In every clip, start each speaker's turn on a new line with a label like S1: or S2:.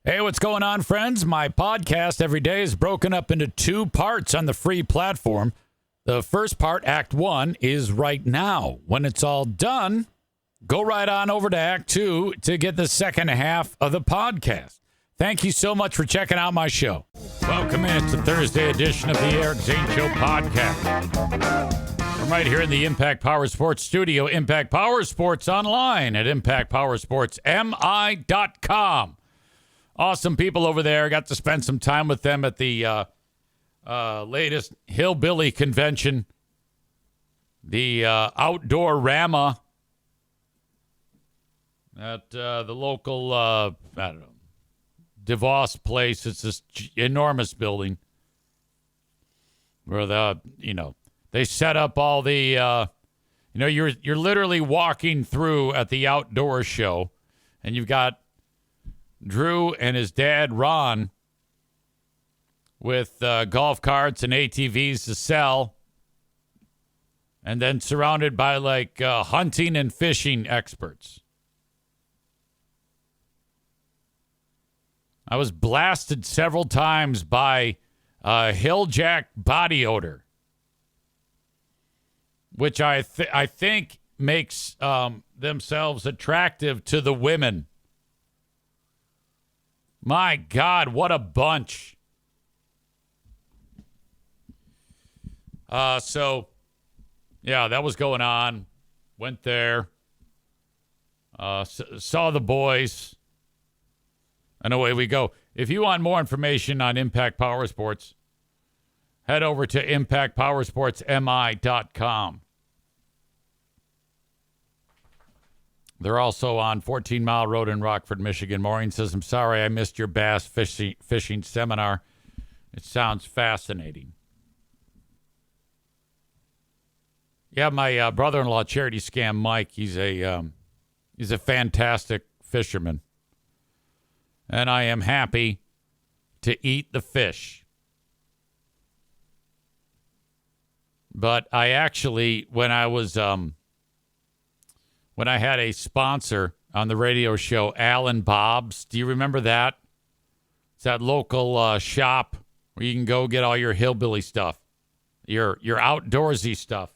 S1: Hey, what's going on, friends? My podcast every day is broken up into two parts on the free platform. The first part, Act 1, is right now. When it's all done, go right on over to Act 2 to get the second half of the podcast. Thank you so much for checking out my show. Welcome in to Thursday edition of the Eric Zane Show podcast. I'm right here in the Impact Power Sports studio, Impact Power Sports online at impactpowersportsmi.com. Awesome people over there. Got to spend some time with them at the latest Hillbilly convention, the Outdoor Rama at the local, I don't know, DeVos place. It's this enormous building where they set up all the, you're literally walking through at the outdoor show, and you've got Drew and his dad, Ron, with golf carts and ATVs to sell, and then surrounded by hunting and fishing experts. I was blasted several times by Hilljack body odor, which I think makes themselves attractive to the women. My God, what a bunch. So, that was going on. Went there. Saw the boys. And away we go. If you want more information on Impact Power Sports, head over to impactpowersportsmi.com. They're also on 14 Mile Road in Rockford, Michigan. Maureen says, I'm sorry I missed your bass fishing seminar. It sounds fascinating. Yeah, my brother-in-law, Charity Scam Mike, he's a fantastic fisherman. And I am happy to eat the fish. But I actually, when I had a sponsor on the radio show, Alan Bob's. Do you remember that? It's that local shop where you can go get all your hillbilly stuff, your outdoorsy stuff.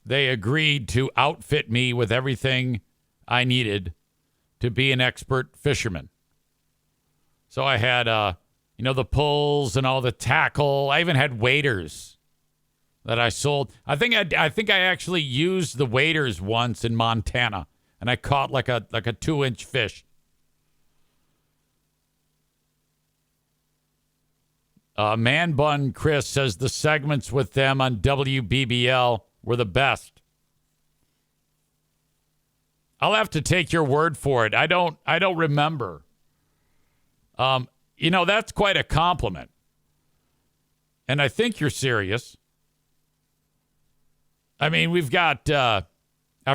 S1: They agreed to outfit me with everything I needed to be an expert fisherman. So I had, the poles and all the tackle. I even had waders that I sold. I think I actually used the waders once in Montana, and I caught like a 2-inch fish. Man Bun Chris says the segments with them on WBBL were the best. I'll have to take your word for it. I don't remember. That's quite a compliment. And I think you're serious. I mean, we've got, I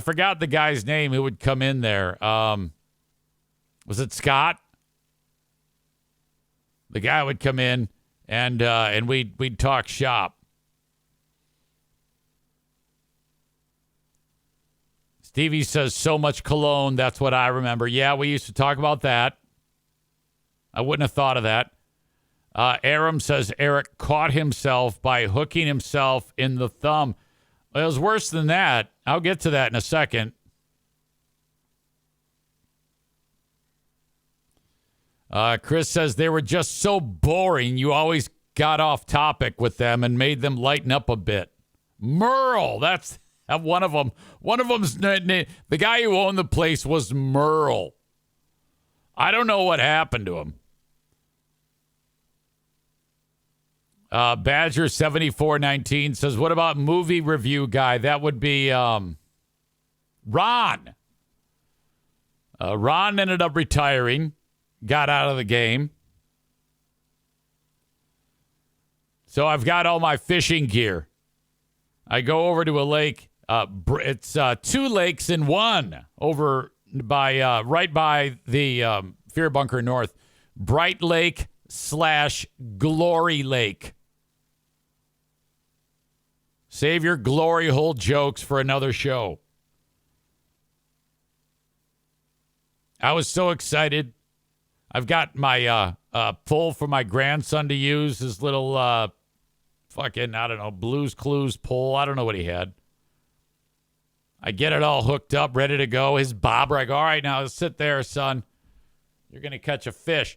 S1: forgot the guy's name who would come in there. Was it Scott? The guy would come in and we'd talk shop. Stevie says so much cologne. That's what I remember. Yeah, we used to talk about that. I wouldn't have thought of that. Aram says Eric caught himself by hooking himself in the thumb. Well, it was worse than that. I'll get to that in a second. Chris says they were just so boring. You always got off topic with them and made them lighten up a bit. Merle, that's one of them. One of them's the guy who owned the place was Merle. I don't know what happened to him. Badger 7419 says, what about movie review guy? That would be Ron. Ron ended up retiring, got out of the game. So I've got all my fishing gear. I go over to a lake. It's 2 lakes in one over by right by the Fear Bunker North. Bright Lake / Glory Lake. Save your glory hole jokes for another show. I was so excited. I've got my pole for my grandson to use, his little fucking, I don't know, Blues Clues pole. I don't know what he had. I get it all hooked up, ready to go. His bobber, I go, all right, now sit there, son. You're gonna catch a fish,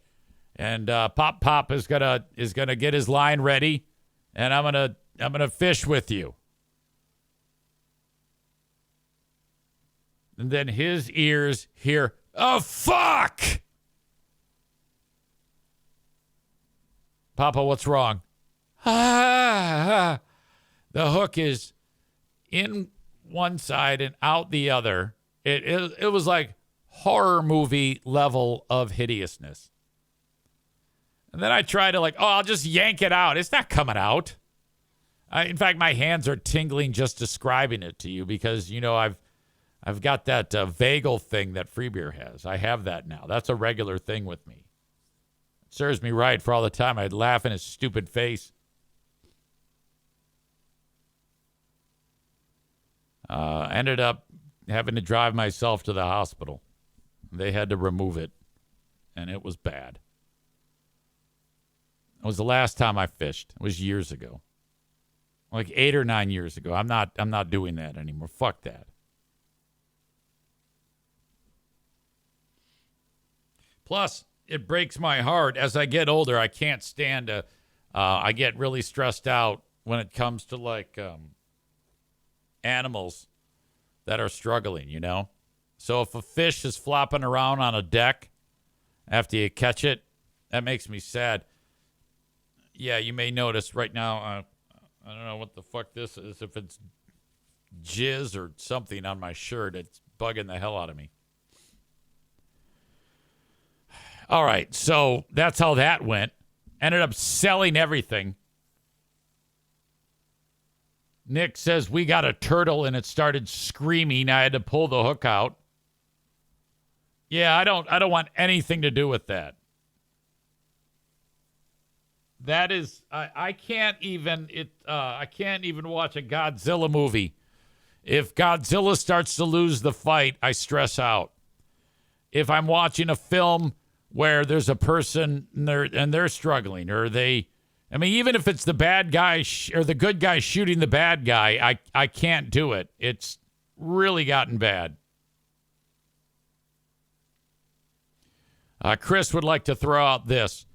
S1: and Pop is gonna get his line ready, and I'm gonna fish with you. And then his ears hear, oh fuck! Papa, what's wrong? The hook is in one side and out the other. It was like horror movie level of hideousness. And then I try to I'll just yank it out. It's not coming out. In fact, my hands are tingling just describing it to you because, I've got that vagal thing that Free Beer has. I have that now. That's a regular thing with me. It serves me right for all the time I'd laugh in his stupid face. Ended up having to drive myself to the hospital. They had to remove it, and it was bad. It was the last time I fished. It was years ago. Like 8 or 9 years ago. I'm not doing that anymore. Fuck that. Plus, it breaks my heart. As I get older, I can't stand I get really stressed out when it comes to animals that are struggling, So if a fish is flopping around on a deck after you catch it, that makes me sad. Yeah, you may notice right now, I don't know what the fuck this is, if it's jizz or something on my shirt. It's bugging the hell out of me. All right, so that's how that went. Ended up selling everything. Nick says we got a turtle and it started screaming. I had to pull the hook out. Yeah, I don't want anything to do with that. That is I can't even watch a Godzilla movie. If Godzilla starts to lose the fight, I stress out. If I'm watching a film where there's a person and they're struggling, or even if it's the bad guy or the good guy shooting the bad guy, I can't do it. It's really gotten bad. Chris would like to throw out this.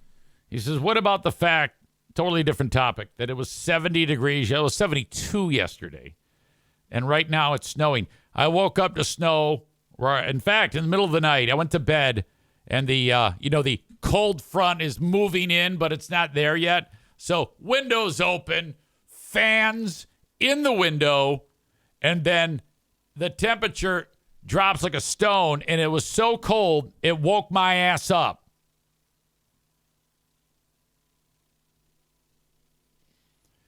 S1: He says, what about the fact, totally different topic, that it was 70 degrees. It was 72 yesterday. And right now it's snowing. I woke up to snow. In fact, in the middle of the night, I went to bed and the cold front is moving in, but it's not there yet. So windows open, fans in the window, and then the temperature drops like a stone, and it was so cold, it woke my ass up.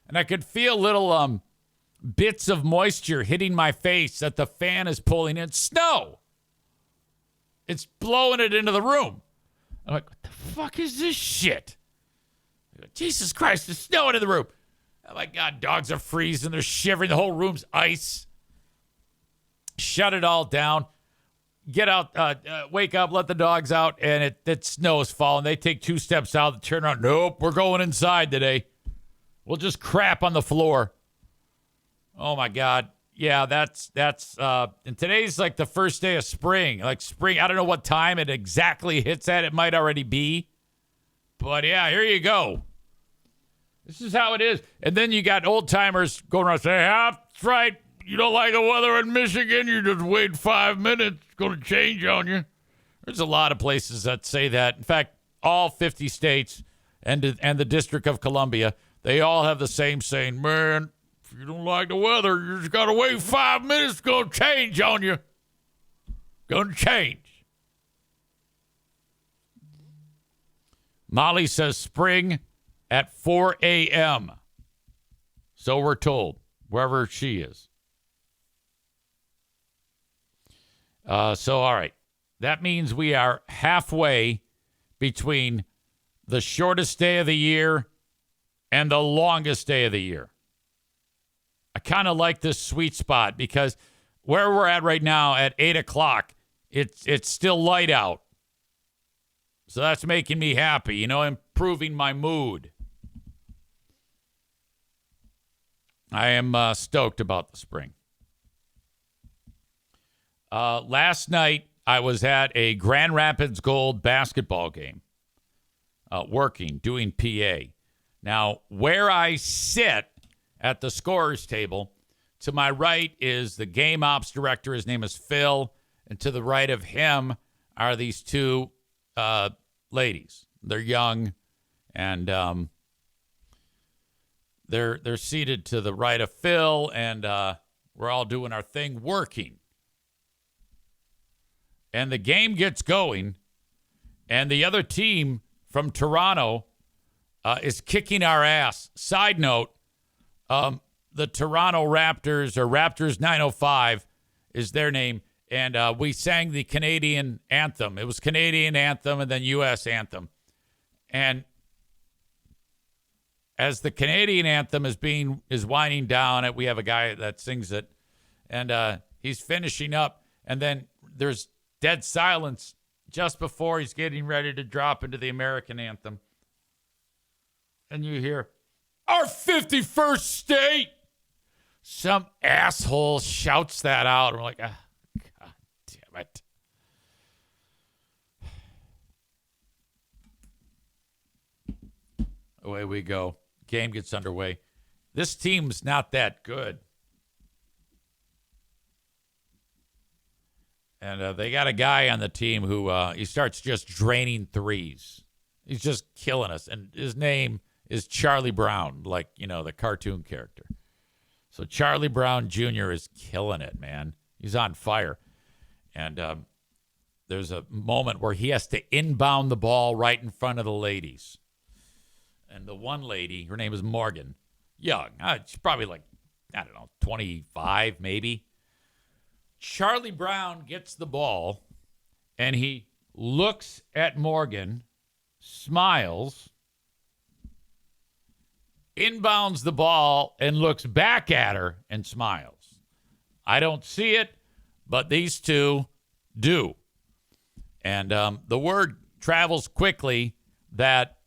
S1: And I could feel little bits of moisture hitting my face that the fan is pulling in. Snow! It's blowing it into the room. I'm like, what the fuck is this shit? Jesus Christ, there's snow in the room. Oh my God, dogs are freezing. They're shivering. The whole room's ice. Shut it all down. Get out, wake up, let the dogs out, and it snows falling. They take 2 steps out, turn around. Nope, we're going inside today. We'll just crap on the floor. Oh my God. Yeah, that's and today's like the first day of spring. Like spring, I don't know what time it exactly hits at. It might already be. But yeah, here you go. This is how it is. And then you got old timers going around saying, that's right. You don't like the weather in Michigan? You just wait 5 minutes. It's going to change on you. There's a lot of places that say that. In fact, all 50 states and the District of Columbia, they all have the same saying, man, if you don't like the weather, you just got to wait 5 minutes. It's going to change on you. Going to change. Molly says spring at 4 a.m. So we're told, wherever she is. So, all right. That means we are halfway between the shortest day of the year and the longest day of the year. I kind of like this sweet spot because where we're at right now at 8 o'clock, it's still light out. So that's making me happy, improving my mood. I am stoked about the spring. Last night, I was at a Grand Rapids Gold basketball game, working, doing PA. Now, where I sit at the scorer's table, to my right is the game ops director. His name is Phil. And to the right of him are these two ladies. They're young, and they're seated to the right of Phil, and we're all doing our thing, working. And the game gets going, and the other team from Toronto is kicking our ass. Side note, the Toronto Raptors, or Raptors 905 is their name, and we sang the Canadian anthem. It was Canadian anthem and then U.S. anthem. And as the Canadian anthem is winding down, we have a guy that sings it, and he's finishing up, and then there's dead silence just before he's getting ready to drop into the American anthem. And you hear, "Our 51st state." Some asshole shouts that out. And we're like, God damn it. Away we go. Game gets underway. This team's not that good. And they got a guy on the team who he starts just draining threes. He's just killing us. And his name is Charlie Brown, like, the cartoon character. So Charlie Brown Jr. is killing it, man. He's on fire. And there's a moment where he has to inbound the ball right in front of the ladies. And the one lady, her name is Morgan, young. She's probably 25 maybe. Charlie Brown gets the ball, and he looks at Morgan, smiles, inbounds the ball, and looks back at her and smiles. I don't see it, but these two do. And the word travels quickly that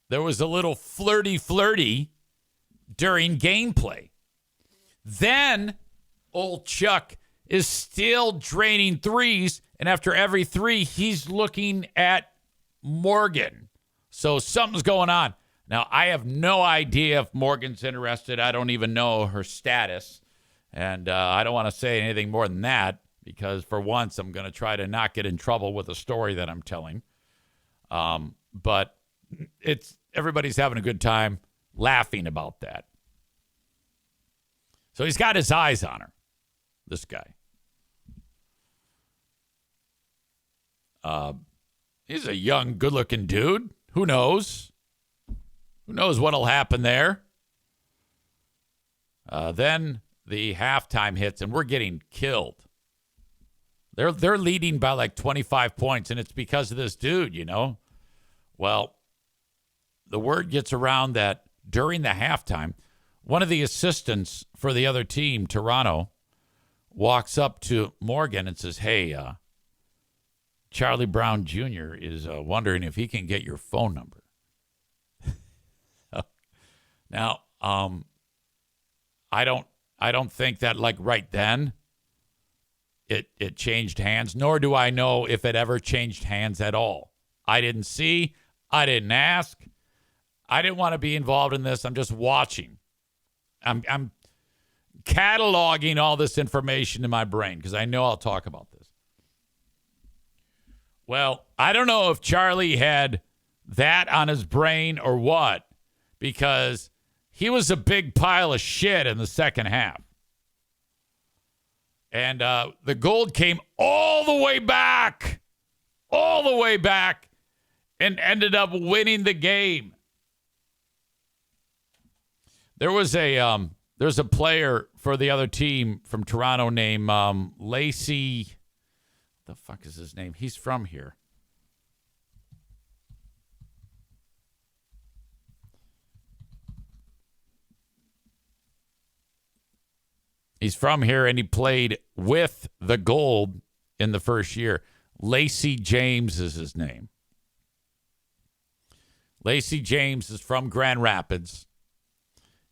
S1: there was a little flirty during gameplay. Then old Chuck is still draining threes, and after every three, he's looking at Morgan. So something's going on. Now, I have no idea if Morgan's interested. I don't even know her status, and I don't want to say anything more than that, because for once, I'm going to try to not get in trouble with the story that I'm telling. But everybody's having a good time laughing about that. So he's got his eyes on her, this guy. He's a young, good-looking dude. Who knows? Who knows what'll happen there? Then the halftime hits, and we're getting killed. They're leading by 25 points, and it's because of this dude, Well, the word gets around that during the halftime, one of the assistants for the other team, Toronto, walks up to Morgan and says, "Hey, Charlie Brown Jr. is wondering if he can get your phone number." Now, I don't think that right then it changed hands, nor do I know if it ever changed hands at all. I didn't see, I didn't ask. I didn't want to be involved in this. I'm just watching. I'm cataloging all this information in my brain because I know I'll talk about this. Well, I don't know if Charlie had that on his brain or what, because he was a big pile of shit in the second half. And the Gold came all the way back, and ended up winning the game. There's a player for the other team from Toronto named Lacey. What the fuck is his name? He's from here. He's from here, and he played with the Gold in the first year. Lacey James is his name. Lacey James is from Grand Rapids.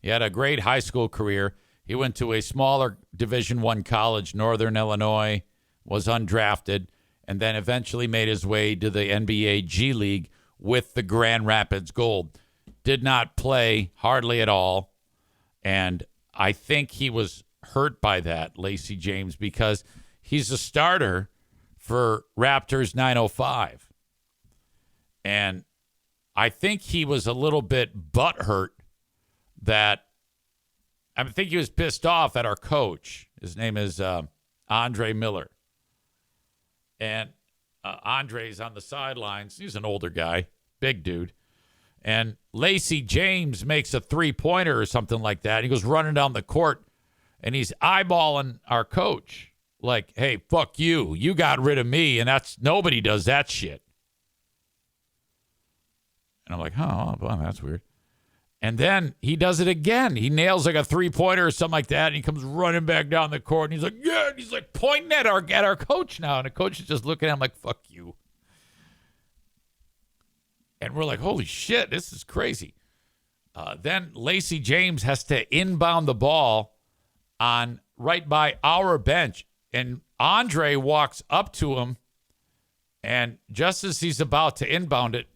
S1: He had a great high school career. He went to a smaller Division I college, Northern Illinois, was undrafted, and then eventually made his way to the NBA G League with the Grand Rapids Gold. Did not play hardly at all, and I think he was hurt by that, Lacey James, because he's a starter for Raptors 905. And I think he was a little bit butthurt that I think he was pissed off at our coach. His name is Andre Miller. And Andre's on the sidelines. He's an older guy, big dude. And Lacey James makes a three-pointer or something like that. He goes running down the court, and he's eyeballing our coach. Like, hey, fuck you. You got rid of me, and nobody does that shit. And I'm like, oh, well, that's weird. And then he does it again. He nails like a three-pointer or something like that, and he comes running back down the court, and he's like, yeah, and he's like pointing at our coach now, and the coach is just looking at him like, fuck you. And we're like, holy shit, this is crazy. Then Lacey James has to inbound the ball on right by our bench, and Andre walks up to him, and just as he's about to inbound it,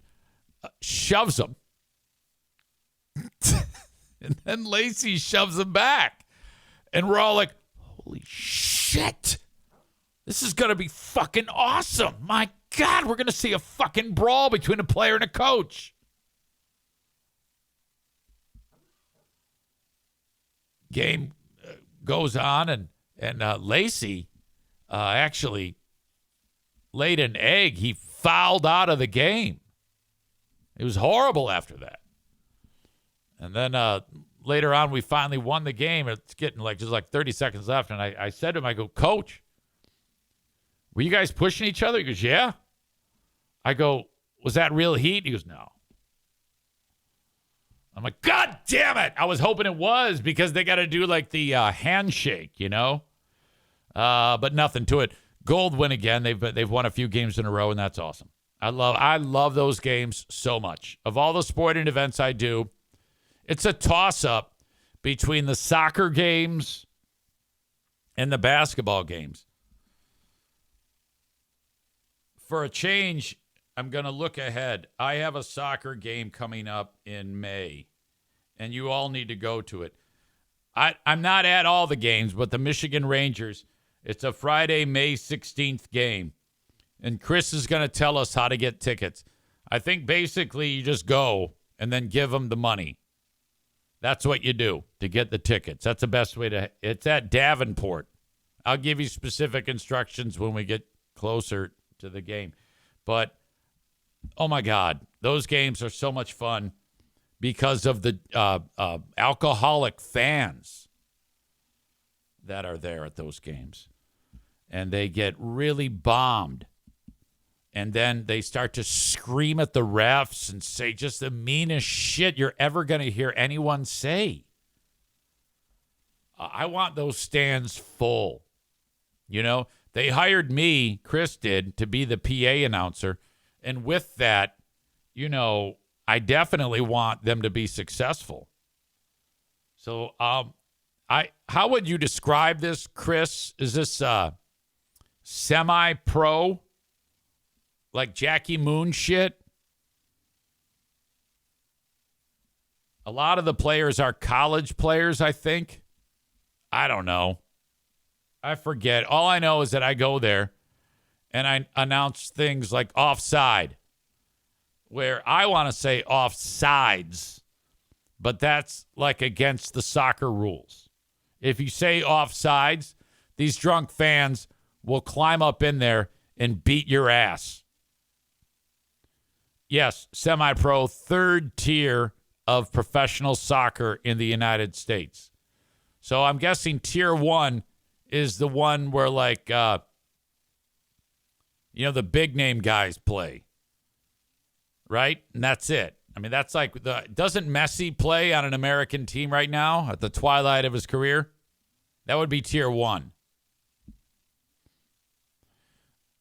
S1: shoves him. And then Lacey shoves him back. And we're all like, holy shit. This is going to be fucking awesome. My God, we're going to see a fucking brawl between a player and a coach. Game goes on, and Lacey actually laid an egg. He fouled out of the game. It was horrible after that. And then later on, we finally won the game. It's getting just 30 seconds left. And I said to him, I go, Coach, were you guys pushing each other? He goes, yeah. I go, was that real heat? He goes, no. I'm like, God damn it. I was hoping it was because they got to do the handshake, but nothing to it. Gold win again. They've won a few games in a row, and that's awesome. I love those games so much. Of all the sporting events I do, it's a toss-up between the soccer games and the basketball games. For a change, I'm going to look ahead. I have a soccer game coming up in May, and you all need to go to it. I'm not at all the games, but the Michigan Rangers, it's a Friday, May 16th game, and Chris is going to tell us how to get tickets. I think basically you just go and then give them the money. That's what you do to get the tickets. That's the best way to. It's at Davenport. I'll give you specific instructions when we get closer to the game. But, oh, my God, those games are so much fun because of the alcoholic fans that are there at those games. And they get really bombed. And then they start to scream at the refs and say just the meanest shit you're ever going to hear anyone say. I want those stands full. They hired me, Chris did, to be the PA announcer. And with that, I definitely want them to be successful. So how would you describe this, Chris? Is this semi-pro? Like Jackie Moon shit? A lot of the players are college players, I think. I don't know. I forget. All I know is that I go there and I announce things like offside, where I want to say offsides, but that's against the soccer rules. If you say offsides, these drunk fans will climb up in there and beat your ass. Yes, semi-pro, third tier of professional soccer in the United States. So I'm guessing tier 1 is the one where the big name guys play. Right? And that's it. I mean, that's doesn't Messi play on an American team right now at the twilight of his career? That would be tier 1.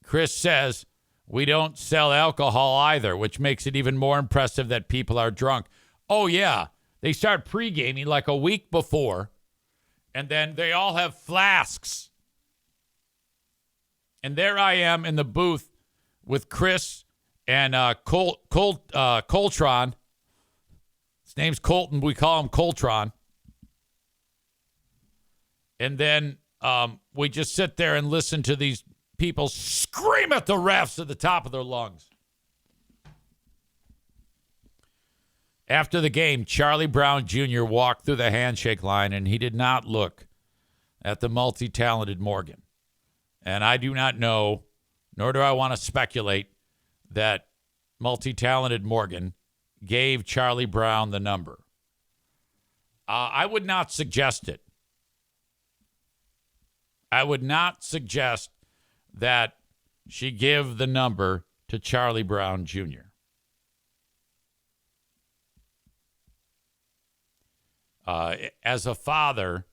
S1: Chris says, we don't sell alcohol either, which makes it even more impressive that people are drunk. Oh, yeah. They start pre-gaming like a week before, and then they all have flasks. And there I am in the booth with Chris and Coltron. His name's Colton. We call him Coltron. And then we just sit there and listen to these people scream at the refs at the top of their lungs. After the game, Charlie Brown Jr. walked through the handshake line, and he did not look at the multi-talented Morgan. And I do not know, nor do I want to speculate, that multi-talented Morgan gave Charlie Brown the number. I would not suggest it. I would not suggest that she give the number to Charlie Brown Jr. As a father,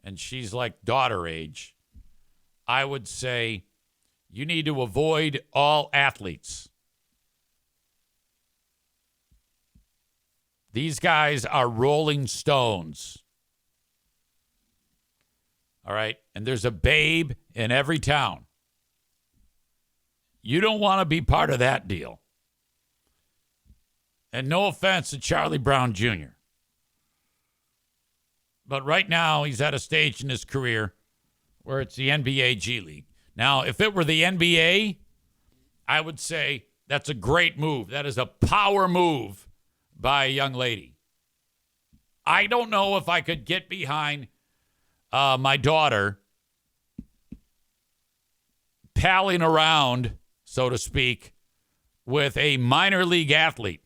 S1: and she's like daughter age, I would say you need to avoid all athletes. These guys are rolling stones. All right? And there's a babe in every town. You don't want to be part of that deal. And no offense to Charlie Brown Jr. But right now, he's at a stage in his career where it's the NBA G League. Now, if it were the NBA, I would say that's a great move. That is a power move by a young lady. I don't know if I could get behind my daughter palling around, so to speak, with a minor league athlete.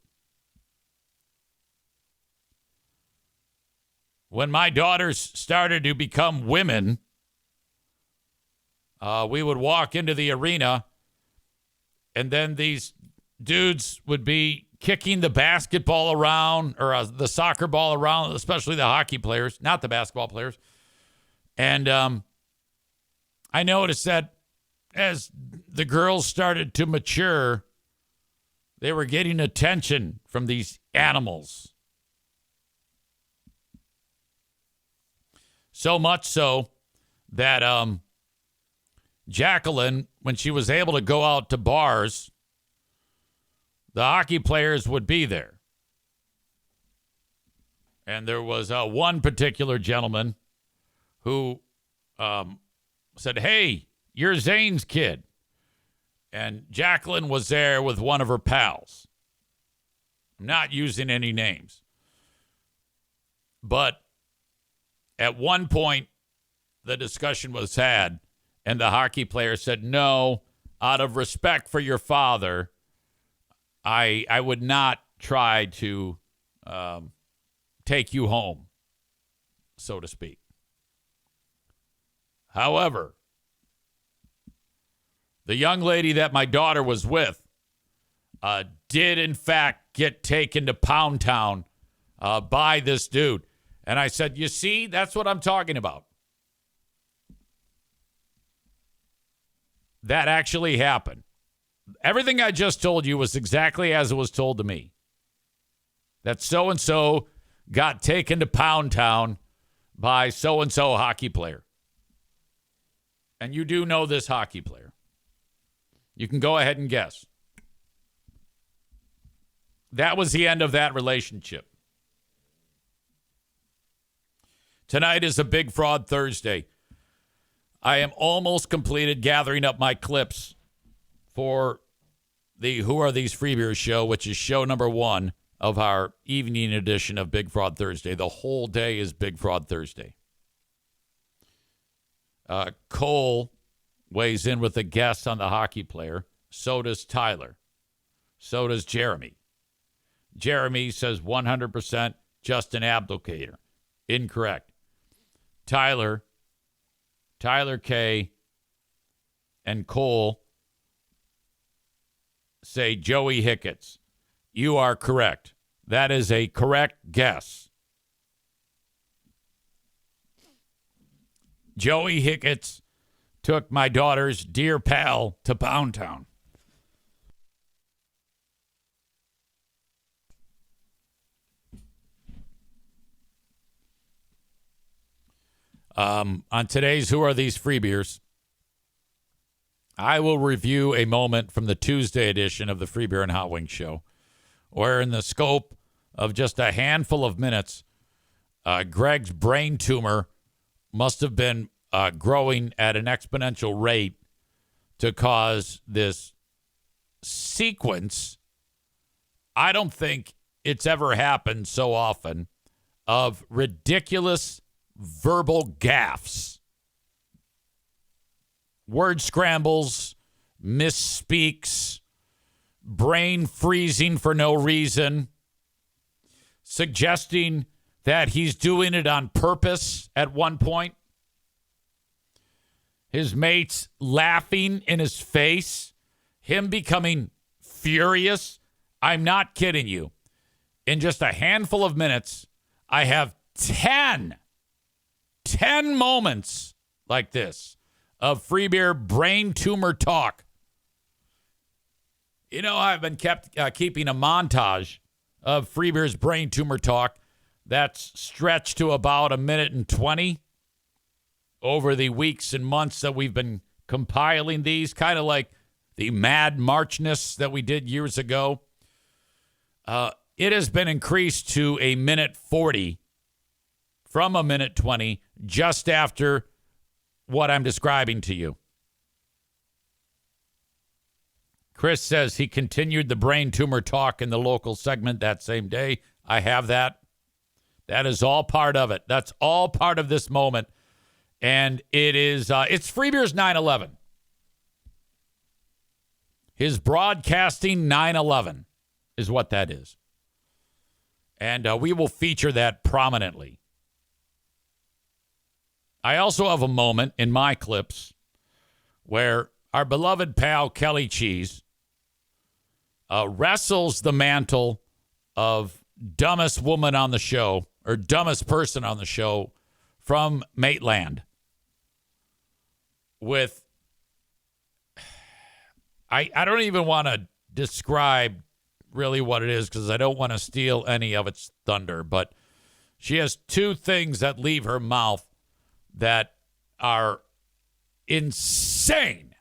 S1: When my daughters started to become women, we would walk into the arena, and then these dudes would be kicking the basketball around, or the soccer ball around, especially the hockey players, not the basketball players. And I noticed that as the girls started to mature, they were getting attention from these animals. So much so that Jacqueline, when she was able to go out to bars, the hockey players would be there. And there was one particular gentleman who said, "Hey, you're Zane's kid." And Jacqueline was there with one of her pals. I'm not using any names. But at one point, the discussion was had, and the hockey player said, "No, out of respect for your father, I would not try to take you home, so to speak." However, the young lady that my daughter was with did, in fact, get taken to Pound Town by this dude. And I said, you see, that's what I'm talking about. That actually happened. Everything I just told you was exactly as it was told to me. That so-and-so got taken to Pound Town by so-and-so hockey player. And you do know this hockey player. You can go ahead and guess. That was the end of that relationship. Tonight is a Big Fraud Thursday. I am almost completed gathering up my clips for the Who Are These Free Beers show, which is show number 1 of our evening edition of Big Fraud Thursday. The whole day is Big Fraud Thursday. Cole weighs in with a guess on the hockey player. So does Tyler. So does Jeremy. Jeremy says 100% Justin Abdelkader. Incorrect. Tyler K, and Cole say Joey Hicketts. You are correct. That is a correct guess. Joey Hicketts took my daughter's dear pal to Pound Town. On today's Who Are These Free Beers, I will review a moment from the Tuesday edition of the Free Beer and Hot Wings show, where in the scope of just a handful of minutes, Greg's brain tumor must have been growing at an exponential rate to cause this sequence. I don't think it's ever happened so often of ridiculous verbal gaffes, word scrambles, misspeaks, brain freezing for no reason, suggesting that he's doing it on purpose at one point, his mates laughing in his face, him becoming furious. I'm not kidding you. In just a handful of minutes, I have 10 moments like this of free beer brain tumor talk. You know, I've been keeping a montage of free beer's brain tumor talk that's stretched to about 1:20 over the weeks and months that we've been compiling these, kind of like the Mad Marchness that we did years ago. It has been increased to 1:40 from 1:20 just after what I'm describing to you. Chris says he continued the brain tumor talk in the local segment that same day. I have that. That is all part of it. That's all part of this moment. And it is, it's Free Beer's 9/11. His broadcasting 9/11 is what that is. And we will feature that prominently. I also have a moment in my clips where our beloved pal Kelly Cheese wrestles the mantle of dumbest woman on the show, or dumbest person on the show, from Maitland. With, I don't even want to describe really what it is because I don't want to steal any of its thunder, but she has two things that leave her mouth that are insane.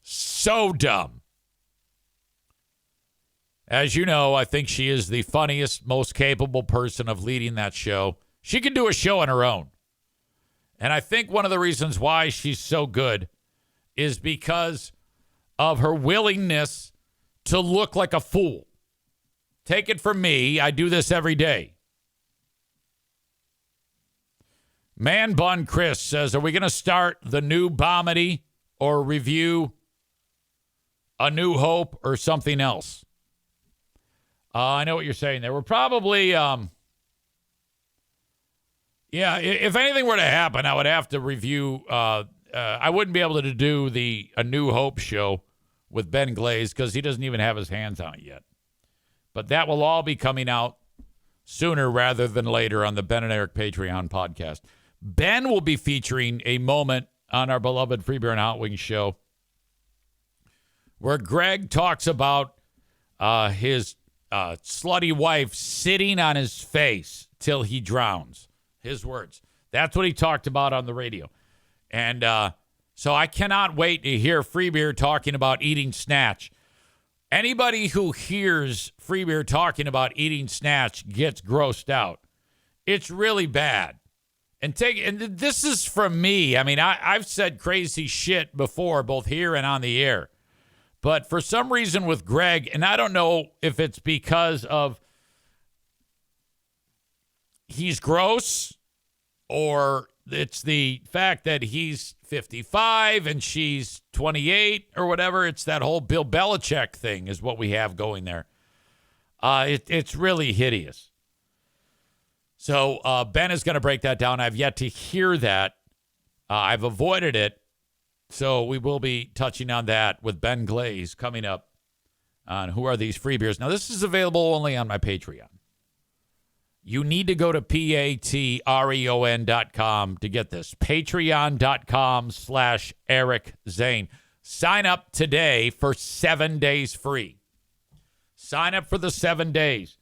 S1: So dumb. As you know, I think she is the funniest, most capable person of leading that show. She can do a show on her own. And I think one of the reasons why she's so good is because of her willingness to look like a fool. Take it from me, I do this every day. Man Bun Chris says, are we going to start the new Bomity or review A New Hope or something else? I know what you're saying there. We're probably, if anything were to happen, I would have to review, I wouldn't be able to do the A New Hope show with Ben Glaze because he doesn't even have his hands on it yet. But that will all be coming out sooner rather than later on the Ben and Eric Patreon podcast. Ben will be featuring a moment on our beloved Free Beer and Hot Wings show where Greg talks about his slutty wife sitting on his face till he drowns. His words. That's what he talked about on the radio. And so I cannot wait to hear Free Beer talking about eating snatch. Anybody who hears Free Beer talking about eating snatch gets grossed out. It's really bad. And this is from me. I mean, I've said crazy shit before, both here and on the air. But for some reason with Greg, and I don't know if it's because of he's gross or it's the fact that he's 55 and she's 28 or whatever. It's that whole Bill Belichick thing is what we have going there. It's really hideous. So Ben is going to break that down. I've yet to hear that. I've avoided it. So we will be touching on that with Ben Glaze coming up on Who Are These Free Beers. Now, this is available only on my Patreon. You need to go to patreon.com to get this. Patreon.com/Eric Zane. Sign up today for 7 days free. Sign up for the 7 days.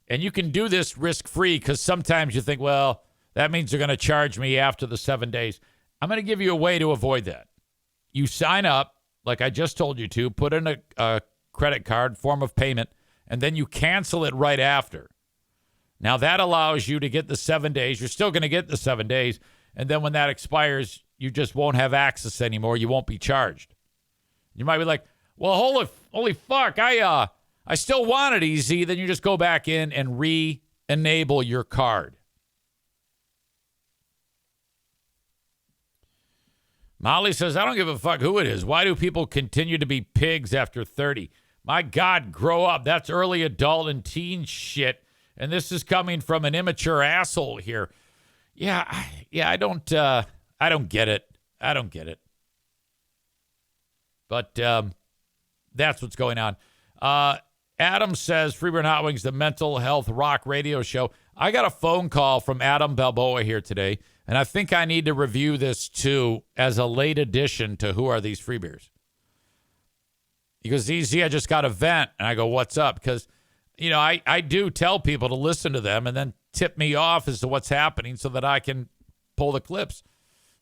S1: And you can do this risk-free because sometimes you think, well, that means they're going to charge me after the 7 days. I'm going to give you a way to avoid that. You sign up, like I just told you to, put in a credit card form of payment, and then you cancel it right after. Now, that allows you to get the 7 days. You're still going to get the 7 days. And then when that expires, you just won't have access anymore. You won't be charged. You might be like, well, holy fuck, I still want it easy. Then you just go back in and re-enable your card. Molly says, I don't give a fuck who it is. Why do people continue to be pigs after 30? My God, grow up. That's early adult and teen shit. And this is coming from an immature asshole here. Yeah, I don't get it. I don't get it. But that's what's going on. Adam says, Freeburn Hot Wings, the mental health rock radio show. I got a phone call from Adam Balboa here today, and I think I need to review this too as a late addition to Who Are These Free Beers? He goes, EZ, I just got a vent. And I go, what's up? Because you know, I do tell people to listen to them and then tip me off as to what's happening so that I can pull the clips.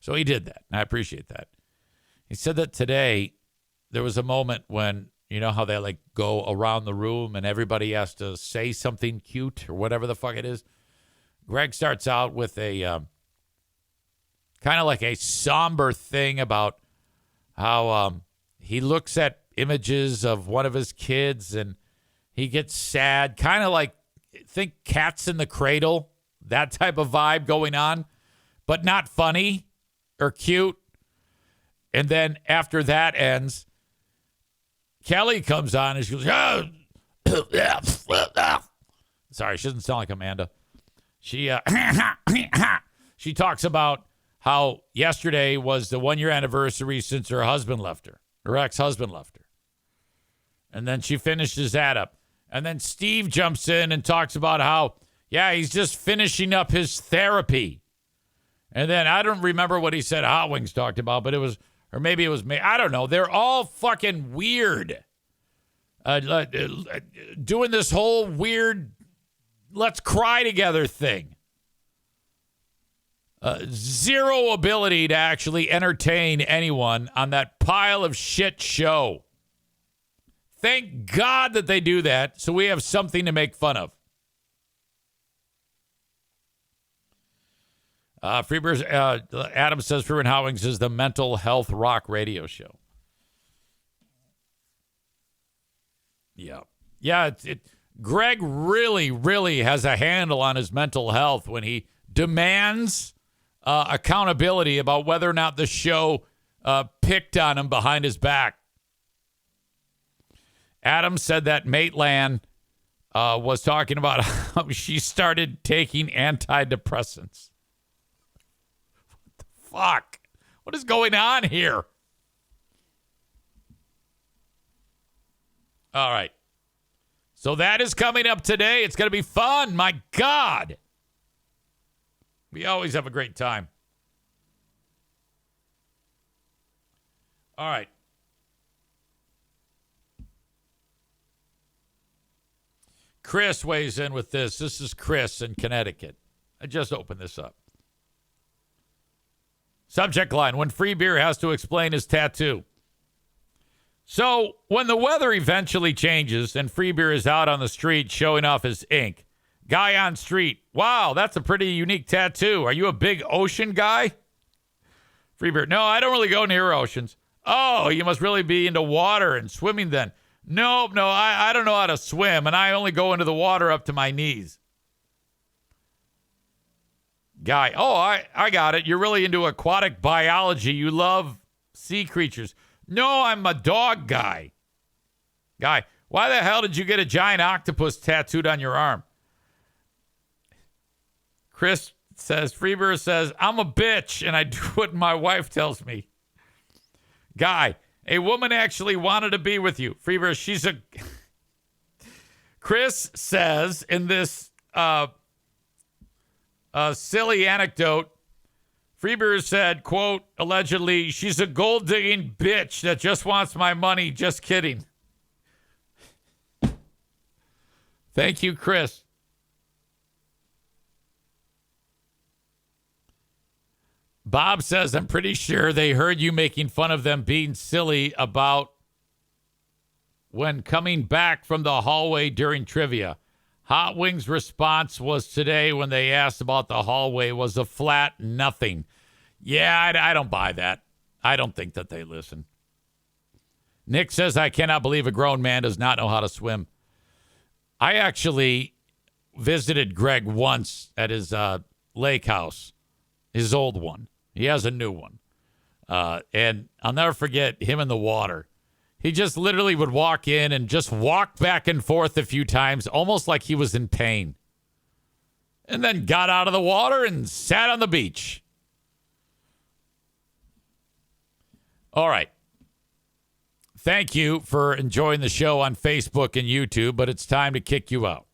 S1: So he did that, and I appreciate that. He said that today there was a moment when, you know how they like go around the room and everybody has to say something cute or whatever the fuck it is. Greg starts out with a kind of like a somber thing about how he looks at images of one of his kids and he gets sad, kind of like, think Cats in the Cradle, that type of vibe going on, but not funny or cute. And then after that ends, Kelly comes on and she goes, sorry, she doesn't sound like Amanda. She she talks about how yesterday was the 1 year anniversary since her husband left her, her ex-husband left her. And then she finishes that up. And then Steve jumps in and talks about how, yeah, he's just finishing up his therapy. And then I don't remember what he said Hot Wings talked about, but it was, or maybe it was me. I don't know. They're all fucking weird. Doing this whole weird let's cry together thing. Zero ability to actually entertain anyone on that pile of shit show. Thank God that they do that, so we have something to make fun of. Freebirds, Adam says Freeburn Hot Wings is the mental health rock radio show. Yeah. Yeah, Greg really has a handle on his mental health when he demands accountability about whether or not the show picked on him behind his back. Adam said that Maitland was talking about how she started taking antidepressants. What the fuck? What is going on here? All right. So that is coming up today. It's going to be fun. My God. We always have a great time. All right. Chris weighs in with this. This is Chris in Connecticut. I just opened this up. Subject line, when Free Beer has to explain his tattoo. So, when the weather eventually changes and Free Beer is out on the street showing off his ink, guy on street, wow, that's a pretty unique tattoo. Are you a big ocean guy? Free Beer, no, I don't really go near oceans. Oh, you must really be into water and swimming then. No, I don't know how to swim, and I only go into the water up to my knees. Guy, oh, I got it. You're really into aquatic biology. You love sea creatures. No, I'm a dog guy. Guy, why the hell did you get a giant octopus tattooed on your arm? Chris says, Freeber says, I'm a bitch, and I do what my wife tells me. Guy, a woman actually wanted to be with you. Freeber, she's a... Chris says in this A silly anecdote. Freeber said, quote, allegedly, she's a gold-digging bitch that just wants my money. Just kidding. Thank you, Chris. Bob says, I'm pretty sure they heard you making fun of them being silly about when coming back from the hallway during trivia. Hot Wings' response was today when they asked about the hallway was a flat nothing. Yeah, I don't buy that. I don't think that they listen. Nick says, I cannot believe a grown man does not know how to swim. I actually visited Greg once at his lake house, his old one. He has a new one. And I'll never forget him in the water. He just literally would walk in and just walk back and forth a few times, almost like he was in pain. And then got out of the water and sat on the beach. All right. Thank you for enjoying the show on Facebook and YouTube, but it's time to kick you out.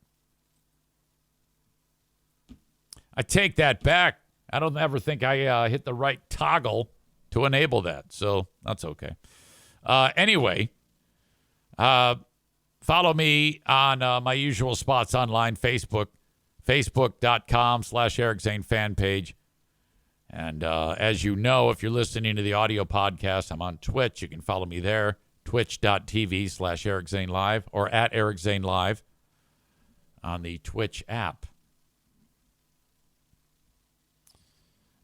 S1: I take that back. I don't ever think I hit the right toggle to enable that, so that's okay. Anyway, follow me on my usual spots online, Facebook, facebook.com/Eric Zane fan page. And as you know, if you're listening to the audio podcast, I'm on Twitch. You can follow me there, twitch.tv/Eric Zane Live or at Eric Zane Live on the Twitch app.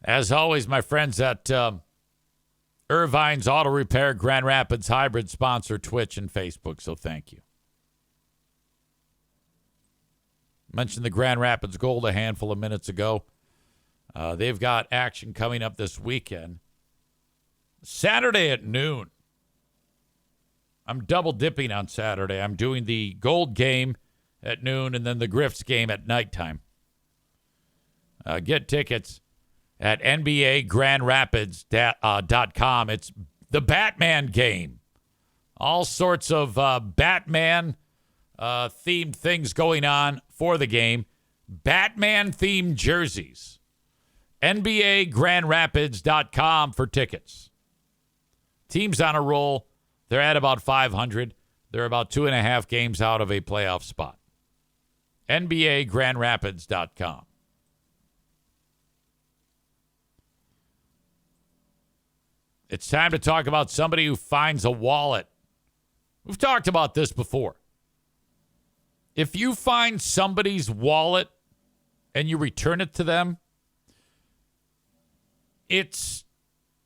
S1: As always, my friends at Irvine's Auto Repair Grand Rapids Hybrid sponsor Twitch and Facebook, so thank you. Mentioned the Grand Rapids Gold a handful of minutes ago. They've got action coming up this weekend. Saturday at noon. I'm double dipping on Saturday. I'm doing the Gold game at noon and then the Griffs game at nighttime. Get tickets at NBAGrandRapids.com. It's the Batman game. All sorts of Batman themed things going on for the game. Batman themed jerseys. NBAGrandRapids.com for tickets. Team's on a roll. They're at about 500. They're about 2.5 games out of a playoff spot. NBAGrandRapids.com. It's time to talk about somebody who finds a wallet. We've talked about this before. If you find somebody's wallet and you return it to them, it's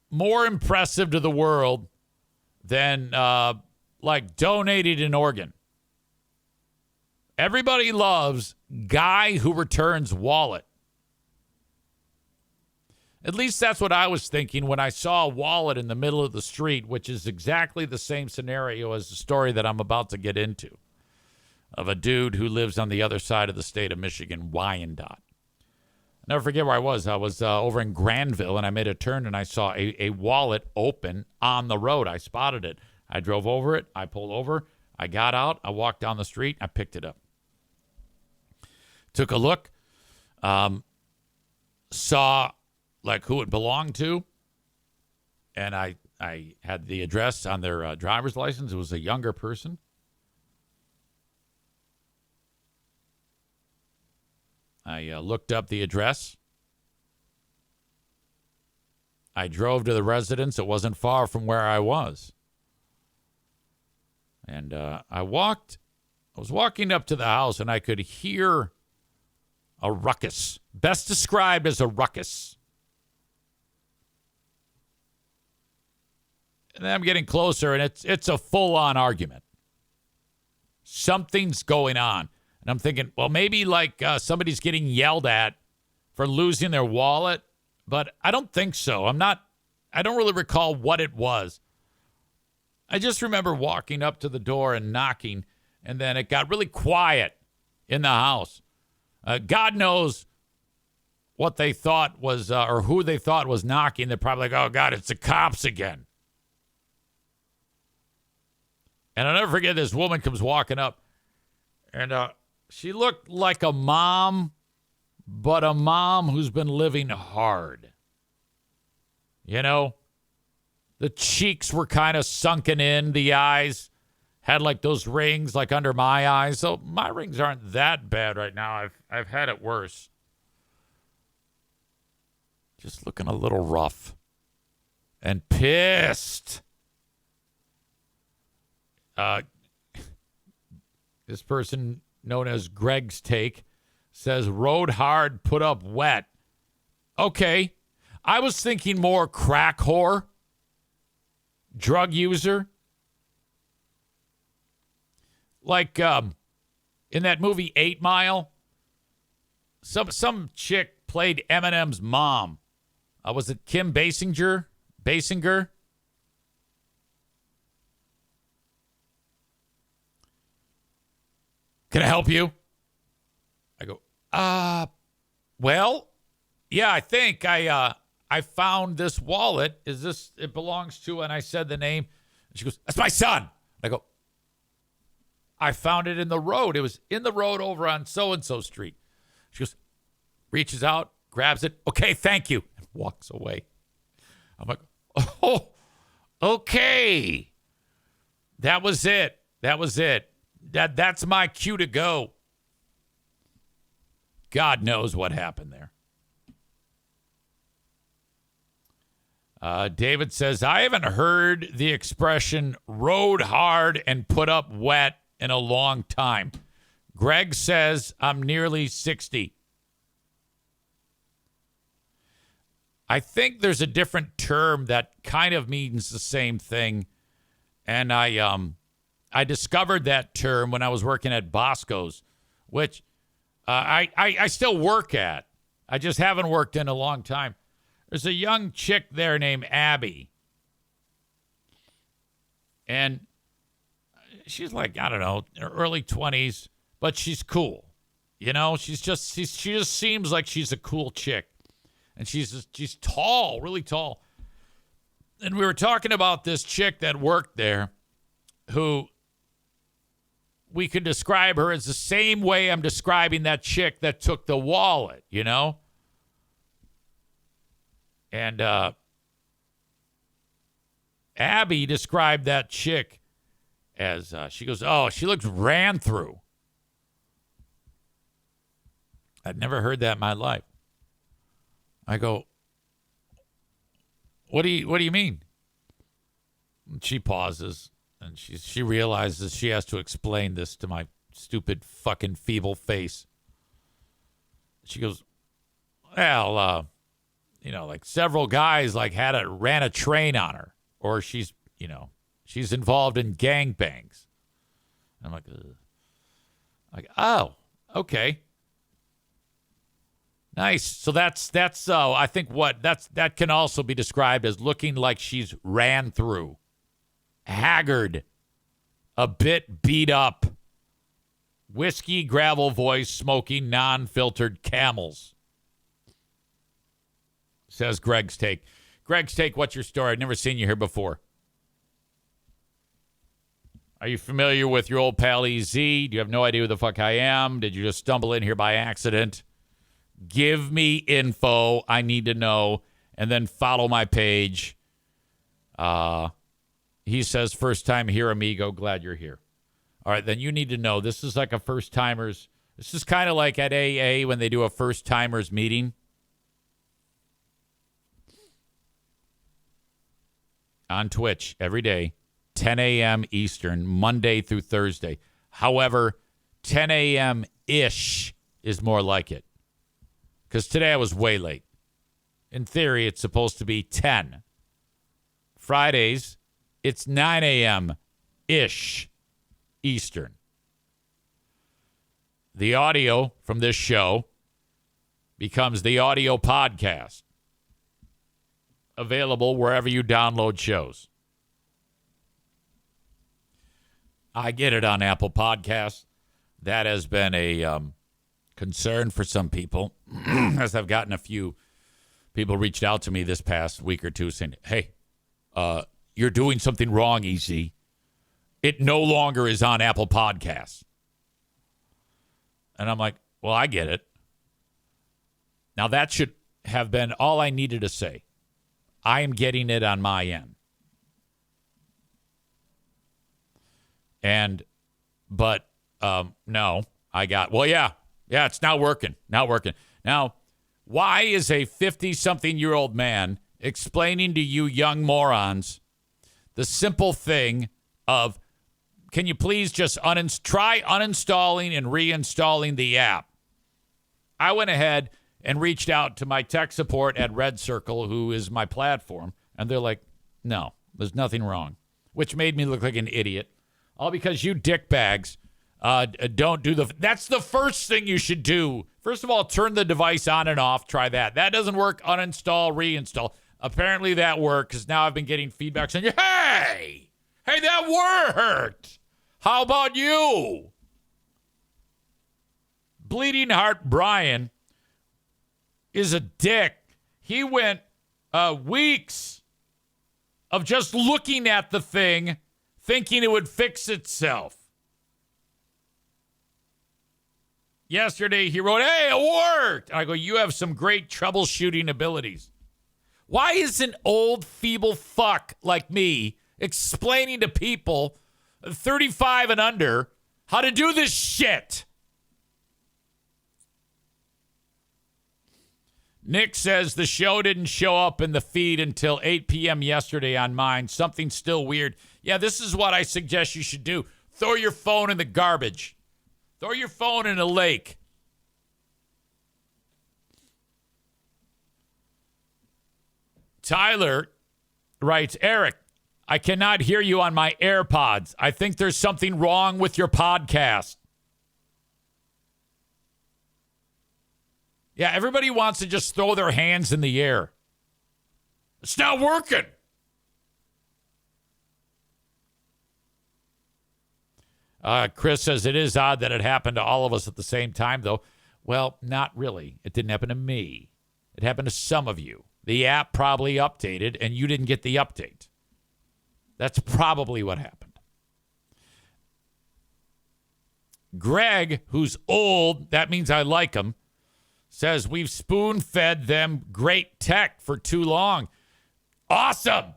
S1: more impressive to the world than like donating an organ. Everybody loves guy who returns wallet. At least that's what I was thinking when I saw a wallet in the middle of the street, which is exactly the same scenario as the story that I'm about to get into of a dude who lives on the other side of the state of Michigan, Wyandotte. I'll never forget where I was. I was over in Granville, and I made a turn, and I saw a wallet open on the road. I spotted it. I drove over it. I pulled over. I got out. I walked down the street. I picked it up. Took a look. Saw like who it belonged to. And I had the address on their driver's license. It was a younger person. I looked up the address. I drove to the residence. It wasn't far from where I was. And I was walking up to the house, and I could hear a ruckus. Best described as a ruckus. And then I'm getting closer, and it's a full-on argument. Something's going on. And I'm thinking, well, maybe like somebody's getting yelled at for losing their wallet. But I don't think so. I don't really recall what it was. I just remember walking up to the door and knocking, and then it got really quiet in the house. God knows what they thought was, or who they thought was knocking. They're probably like, oh, God, it's the cops again. And I'll never forget this woman comes walking up, and she looked like a mom but a mom who's been living hard. You know, the cheeks were kind of sunken in, the eyes had like those rings like under my eyes. So my rings aren't that bad right now. I've had it worse. Just looking a little rough and pissed. This person known as Greg's Take says rode hard, put up wet. Okay. I was thinking more crack whore, drug user. Like in that movie 8 Mile, some chick played Eminem's mom. Was it Kim Basinger? Can I help you? I go, well, yeah, I think I found this wallet. It belongs to, and I said the name. And she goes, that's my son. I go, I found it in the road. It was in the road over on so-and-so street. She goes, reaches out, grabs it. Okay, thank you. And walks away. I'm like, oh, okay. That was it. That's my cue to go. God knows what happened there. David says, I haven't heard the expression rode hard and put up wet in a long time. Greg says, I'm nearly 60. I think there's a different term that kind of means the same thing. And I discovered that term when I was working at Bosco's, which I still work at. I just haven't worked in a long time. There's a young chick there named Abby. And she's like, I don't know, in her early 20s, but she's cool. You know, she just seems like she's a cool chick. And she's tall, really tall. And we were talking about this chick that worked there who we could describe her as the same way I'm describing that chick that took the wallet, you know? And Abby described that chick as, she goes, oh, she looks ran through. I'd never heard that in my life. I go, what do you mean? And she pauses, and she realizes she has to explain this to my stupid fucking feeble face. She goes, well, like several guys like ran a train on her, or she's involved in gangbangs. I'm like, ugh. Like, oh, okay. Nice. So that's I think that can also be described as looking like she's ran through, haggard, a bit beat up, whiskey gravel voice smoking non-filtered Camels. Says Greg's Take. Greg's Take, what's your story? I've never seen you here before. Are you familiar with your old pal EZ? Do you have no idea who the fuck I am? Did you just stumble in here by accident? Give me info. I need to know. And then follow my page. He says, first time here, amigo. Glad you're here. All right, then you need to know. This is like a first timers. This is kind of like at AA when they do a first timers meeting. On Twitch every day, 10 a.m. Eastern, Monday through Thursday. However, 10 a.m.-ish is more like it. Because today I was way late. In theory, it's supposed to be 10. Fridays, it's 9 a.m.-ish Eastern. The audio from this show becomes the audio podcast. Available wherever you download shows. I get it on Apple Podcasts. That has been a concern for some people, as I've gotten a few people reached out to me this past week or two saying, hey, you're doing something wrong, EZ. It no longer is on Apple Podcasts. And I'm like, well, I get it. Now, that should have been all I needed to say. I am getting it on my end. But no, I got, yeah, it's not working. Now, why is a 50-something-year-old man explaining to you young morons the simple thing of, can you please just try uninstalling and reinstalling the app? I went ahead and reached out to my tech support at Red Circle, who is my platform, and they're like, no, there's nothing wrong, which made me look like an idiot. All because you dickbags don't do that's the first thing you should do. First of all, turn the device on and off. Try that. That doesn't work. Uninstall, reinstall. Apparently that worked, because now I've been getting feedback saying, hey, that worked. How about you? Bleeding Heart Brian is a dick. He went weeks of just looking at the thing, thinking it would fix itself. Yesterday, he wrote, hey, it worked. And I go, you have some great troubleshooting abilities. Why is an old, feeble fuck like me explaining to people 35 and under how to do this shit? Nick says the show didn't show up in the feed until 8 p.m. yesterday on mine. Something's still weird. Yeah, this is what I suggest you should do. Throw your phone in the garbage. Throw your phone in a lake. Tyler writes, Eric, I cannot hear you on my AirPods. I think there's something wrong with your podcast. Yeah, everybody wants to just throw their hands in the air. It's not working. Chris says it is odd that it happened to all of us at the same time, though. Well, not really. It didn't happen to me. It happened to some of you. The app probably updated, and you didn't get the update. That's probably what happened. Greg, who's old, that means I like him, says we've spoon-fed them great tech for too long. Awesome.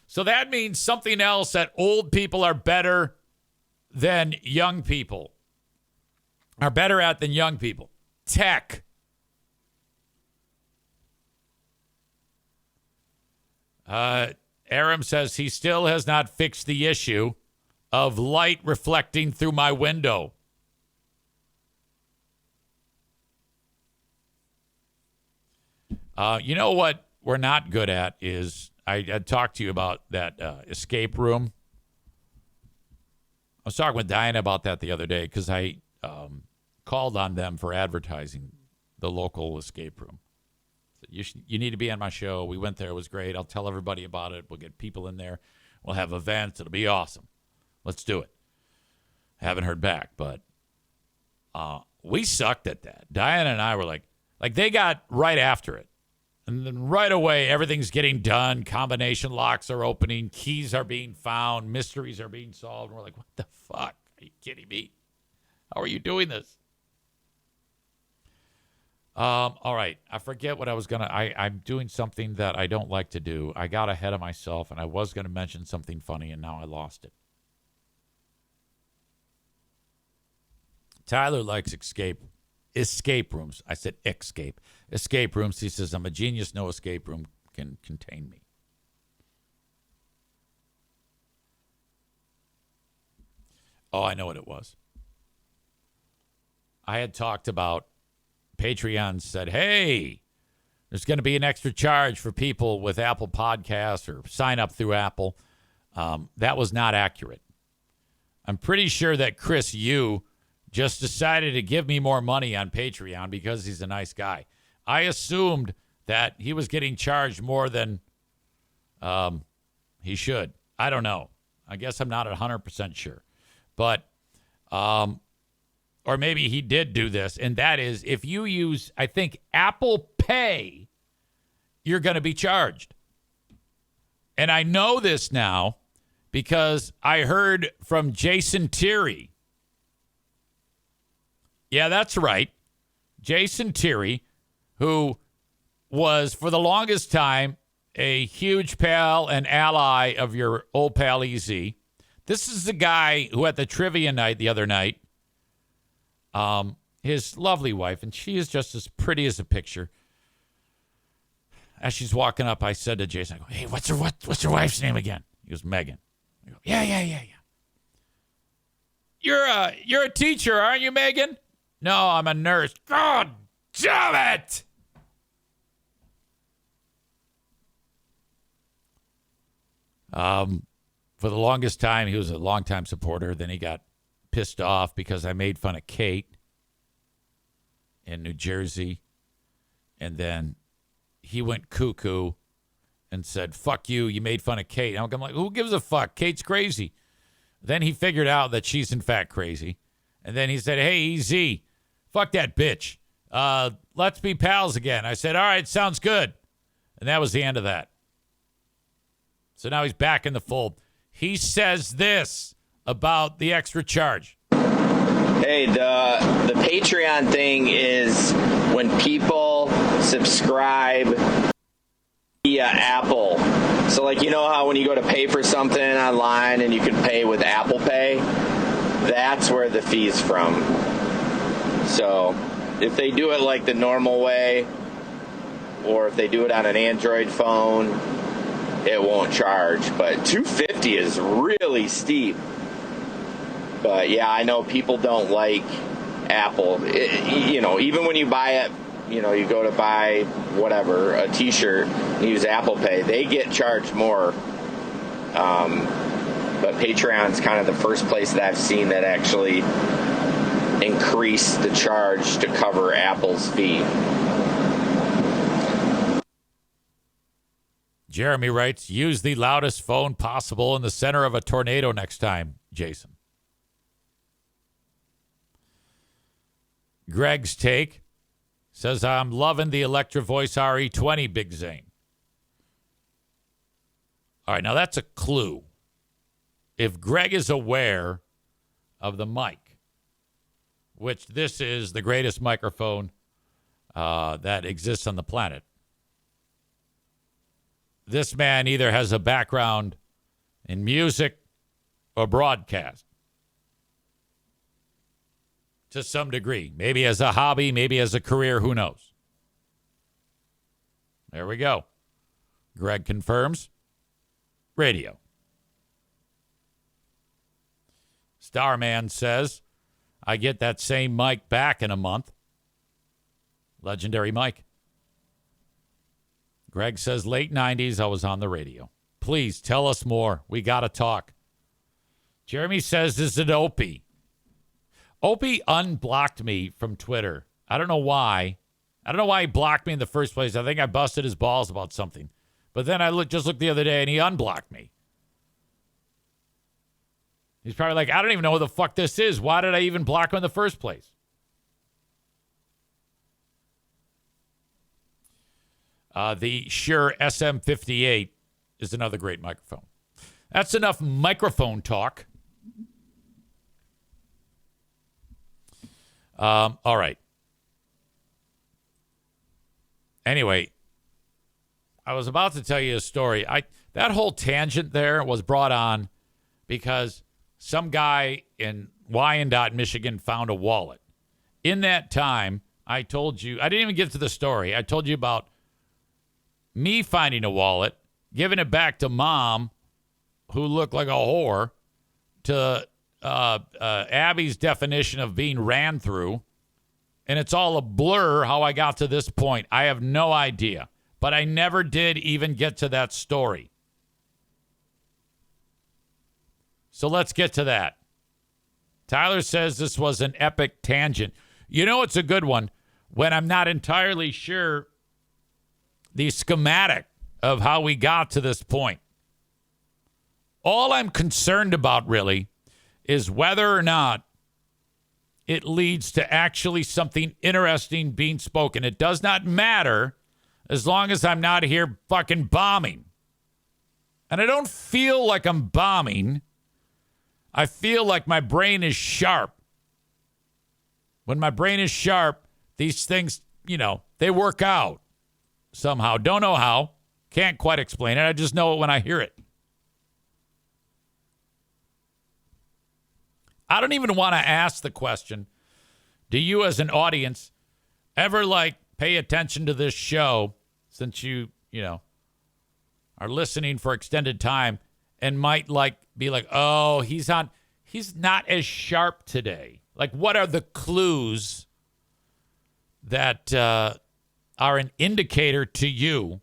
S1: So that means something else that old people are better than young people. Are better at than young people. Tech. Aram says he still has not fixed the issue of light reflecting through my window. You know what we're not good at is, I talked to you about that escape room. I was talking with Diana about that the other day because I called on them for advertising the local escape room. You need to be on my show. We went there. It was great. I'll tell everybody about it. We'll get people in there. We'll have events. It'll be awesome. Let's do it. Haven't heard back, but we sucked at that. Diana and I were like they got right after it. And then right away, everything's getting done. Combination locks are opening. Keys are being found. Mysteries are being solved. And we're like, what the fuck? Are you kidding me? How are you doing this? All right. I forget what I was going to... I'm doing something that I don't like to do. I got ahead of myself, and I was going to mention something funny, and now I lost it. Tyler likes escape rooms. I said escape rooms. He says, I'm a genius. No escape room can contain me. Oh, I know what it was. I had talked about Patreon said, hey, there's going to be an extra charge for people with Apple Podcasts or sign up through Apple. That was not accurate. I'm pretty sure that Chris Yu just decided to give me more money on Patreon because he's a nice guy. I assumed that he was getting charged more than he should. I don't know. I guess I'm not 100% sure. But, or maybe he did do this, and that is if you use, I think, Apple Pay, you're going to be charged. And I know this now because I heard from Jason Terry. Yeah, that's right. Jason Terry, who was for the longest time a huge pal and ally of your old pal EZ. This is the guy who at the trivia night the other night, his lovely wife, and she is just as pretty as a picture. As she's walking up, I said to Jason, I go, hey, what's your wife's name again? He goes, Megan. I go, yeah. You're a teacher, aren't you, Megan? No, I'm a nurse. God damn it! For the longest time, he was a longtime supporter. Then he got pissed off because I made fun of Kate in New Jersey. And then he went cuckoo and said, fuck you, you made fun of Kate. I'm like, who gives a fuck? Kate's crazy. Then he figured out that she's in fact crazy. And then he said, hey, EZ, fuck that bitch. Let's be pals again. I said, all right, sounds good. And that was the end of that. So now he's back in the fold. He says this about the extra charge.
S2: Hey, the Patreon thing is when people subscribe via Apple. So, like, you know how when you go to pay for something online and you can pay with Apple Pay? That's where the fee's from. So, if they do it like the normal way, or if they do it on an Android phone, it won't charge. But $250 is really steep. But yeah, I know people don't like Apple. Even when you buy it, you go to buy whatever, a t-shirt, and use Apple Pay, they get charged more. But Patreon's kind of the first place that I've seen that actually increased the charge to cover Apple's fee.
S1: Jeremy writes, use the loudest phone possible in the center of a tornado next time, Jason. Greg's take says, I'm loving the Electra Voice RE20, Big Zane. All right, now that's a clue. If Greg is aware of the mic, which this is the greatest microphone that exists on the planet, this man either has a background in music or broadcast to some degree. Maybe as a hobby, maybe as a career, who knows? There we go. Greg confirms. Radio. Starman says, I get that same mic back in a month. Legendary Mike. Greg says, late 90s, I was on the radio. Please tell us more. We got to talk. Jeremy says, is it Opie? Opie unblocked me from Twitter. I don't know why. I don't know why he blocked me in the first place. I think I busted his balls about something. But then I just looked the other day and he unblocked me. He's probably like, I don't even know who the fuck this is. Why did I even block him in the first place? The Shure SM58 is another great microphone. That's enough microphone talk. All right. Anyway, I was about to tell you a story. That whole tangent there was brought on because some guy in Wyandotte, Michigan found a wallet. In that time, I told you, I didn't even get to the story. I told you about me finding a wallet, giving it back to mom, who looked like a whore, to Abby's definition of being ran through. And it's all a blur how I got to this point. I have no idea. But I never did even get to that story. So let's get to that. Tyler says this was an epic tangent. You know, it's a good one when I'm not entirely sure the schematic of how we got to this point. All I'm concerned about really is whether or not it leads to actually something interesting being spoken. It does not matter as long as I'm not here fucking bombing. And I don't feel like I'm bombing. I feel like my brain is sharp. When my brain is sharp, these things, They work out somehow. Don't know how. Can't quite explain it. I just know it when I hear it. I don't even want to ask the question, do you as an audience ever pay attention to this show since you are listening for extended time and might be like, oh, he's not as sharp today. What are the clues that are an indicator to you?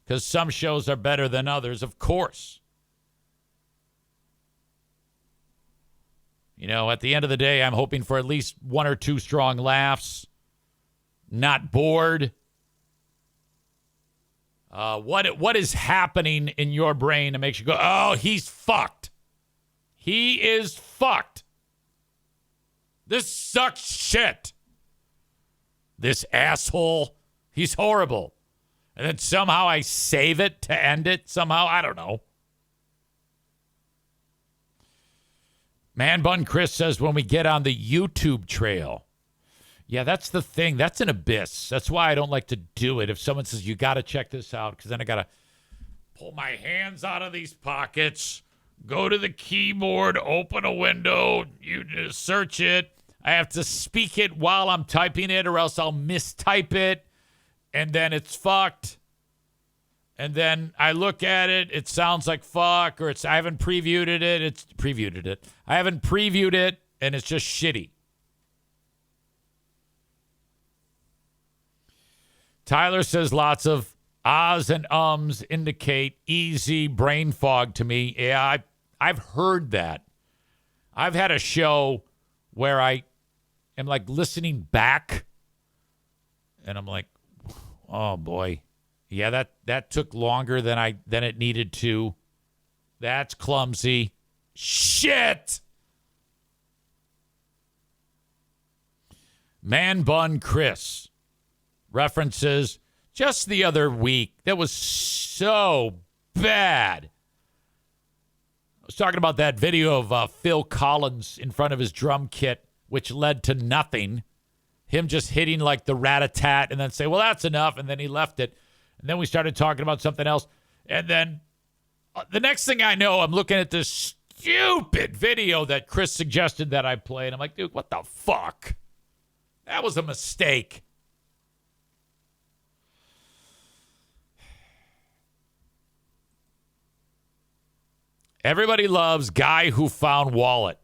S1: Because some shows are better than others, of course. At the end of the day, I'm hoping for at least one or two strong laughs. Not bored. What is happening in your brain that makes you go, oh, he's fucked. He is fucked. This sucks shit. This asshole, he's horrible. And then somehow I save it to end it. Somehow, I don't know. Man Bun Chris says when we get on the YouTube trail. Yeah, that's the thing. That's an abyss. That's why I don't like to do it. If someone says, you got to check this out, because then I got to pull my hands out of these pockets, go to the keyboard, open a window, you just search it. I have to speak it while I'm typing it, or else I'll mistype it, and then it's fucked. And then I look at it, it sounds like fuck, or I haven't previewed it. I haven't previewed it, and it's just shitty. Tyler says lots of ahs and ums indicate easy brain fog to me. Yeah, I've heard that. I've had a show where I am listening back, and I'm like, oh boy. Yeah, that took longer than it needed to. That's clumsy. Shit. Man Bun Chris references just the other week. That was so bad. I was talking about that video of Phil Collins in front of his drum kit, which led to nothing. Him just hitting the rat-a-tat and then say, well, that's enough. And then he left it. And then we started talking about something else. And then the next thing I know, I'm looking at this stupid video that Chris suggested that I play. And I'm like, dude, what the fuck? That was a mistake. Everybody loves guy who found wallet.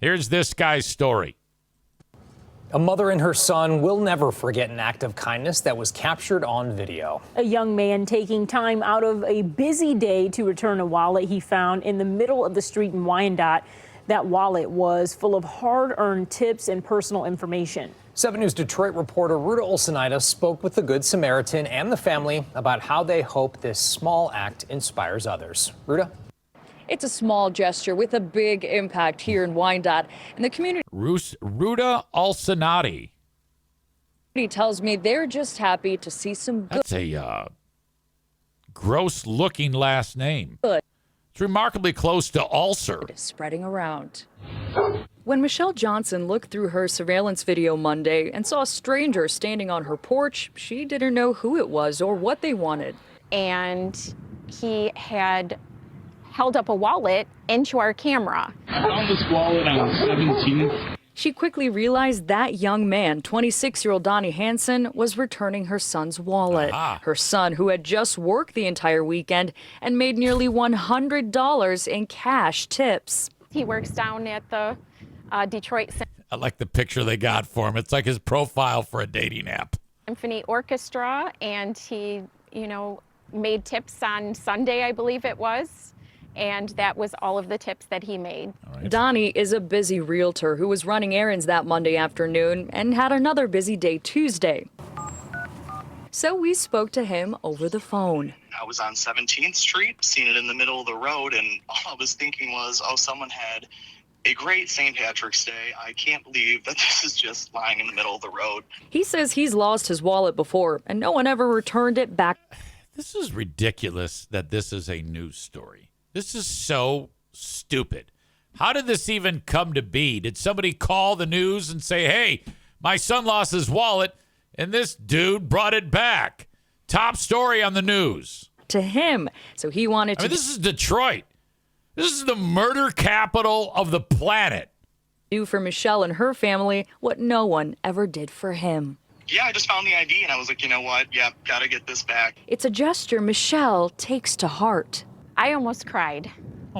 S1: Here's this guy's story.
S3: A mother and her son will never forget an act of kindness that was captured on video.
S4: A young man taking time out of a busy day to return a wallet he found in the middle of the street in Wyandotte. That wallet was full of hard-earned tips and personal information.
S3: 7 News Detroit reporter Ruta Olsenaida spoke with the Good Samaritan and the family about how they hope this small act inspires others. Ruta?
S5: It's a small gesture with a big impact here in Wyandotte. And the community
S1: Ruta Olsenati.
S5: tells me they're just happy to see some good.
S1: That's a gross-looking last name.
S5: Good.
S1: It's remarkably close to ulcer.
S5: Spreading around. When Michelle Johnson looked through her surveillance video Monday and saw a stranger standing on her porch, she didn't know who it was or what they wanted.
S6: And he had held up a wallet into our camera.
S7: I found this wallet on 17th.
S5: She quickly realized that young man, 26-year-old Donnie Hansen, was returning her son's wallet. Her son, who had just worked the entire weekend and made nearly $100 in cash tips.
S6: He works down at the Detroit
S1: I like the picture they got for him. It's like his profile for a dating app.
S6: Symphony Orchestra, and he, made tips on Sunday, I believe it was. And that was all of the tips that he made.
S5: Right. Donnie is a busy realtor who was running errands that Monday afternoon and had another busy day Tuesday. So we spoke to him over the phone.
S8: I was on 17th Street, seen it in the middle of the road, and all I was thinking was, oh, someone had a great St. Patrick's Day. I can't believe that this is just lying in the middle of the road.
S5: He says he's lost his wallet before, and no one ever returned it back.
S1: This is ridiculous that this is a news story. This is so stupid. How did this even come to be? Did somebody call the news and say, hey, My son lost his wallet, and this dude brought it back. Top story on the news.
S5: To him, so he wanted to.
S1: This is Detroit. This is the murder capital of the planet.
S5: Do for Michelle and her family what no one ever did for him.
S8: Yeah, I just found the ID and I was like, you know what? Yeah, gotta get this back.
S5: It's a gesture Michelle takes to heart.
S6: I almost cried.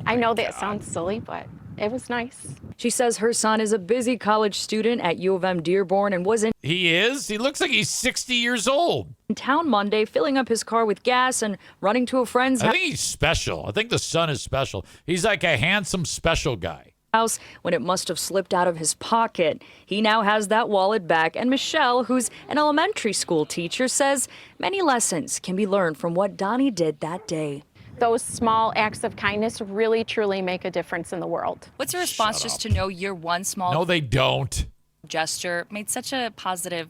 S6: I know that sounds silly, but it was nice.
S5: She says her son is a busy college student at U of M Dearborn and was in.
S1: He is? He looks like he's 60 years old.
S5: In town Monday, filling up his car with gas and running to a friend's
S1: I think he's special. I think the son is special. He's like a handsome, special guy.
S5: House when it must have slipped out of his pocket. He now has that wallet back, and Michelle, who's an elementary school teacher, says many lessons can be learned from what Donnie did that day.
S6: Those small acts of kindness really, truly make a difference in the world.
S9: What's your response just to know your one small
S1: No, they don't.
S9: gesture made such a positive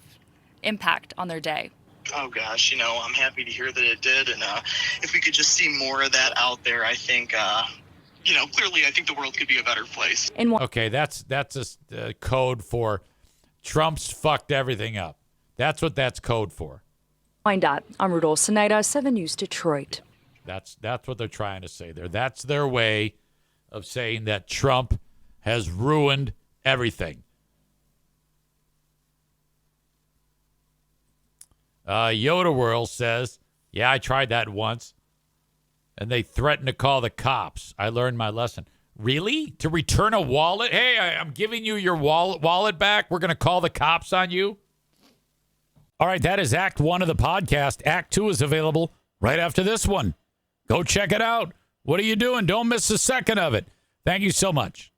S9: impact on their day?
S8: Oh gosh, I'm happy to hear that it did, and if we could just see more of that out there, I think, clearly I think the world could be a better place.
S1: Okay, that's a code for Trump's fucked everything up. That's what that's code for.
S5: I'm Rudolph Sinaida, 7 News Detroit.
S1: That's what they're trying to say there. That's their way of saying that Trump has ruined everything. Yoda World says, yeah, I tried that once. And they threatened to call the cops. I learned my lesson. Really? To return a wallet? Hey, I'm giving you your wallet back. We're going to call the cops on you? All right, that is Act 1 of the podcast. Act 2 is available right after this one. Go check it out. What are you doing? Don't miss a second of it. Thank you so much.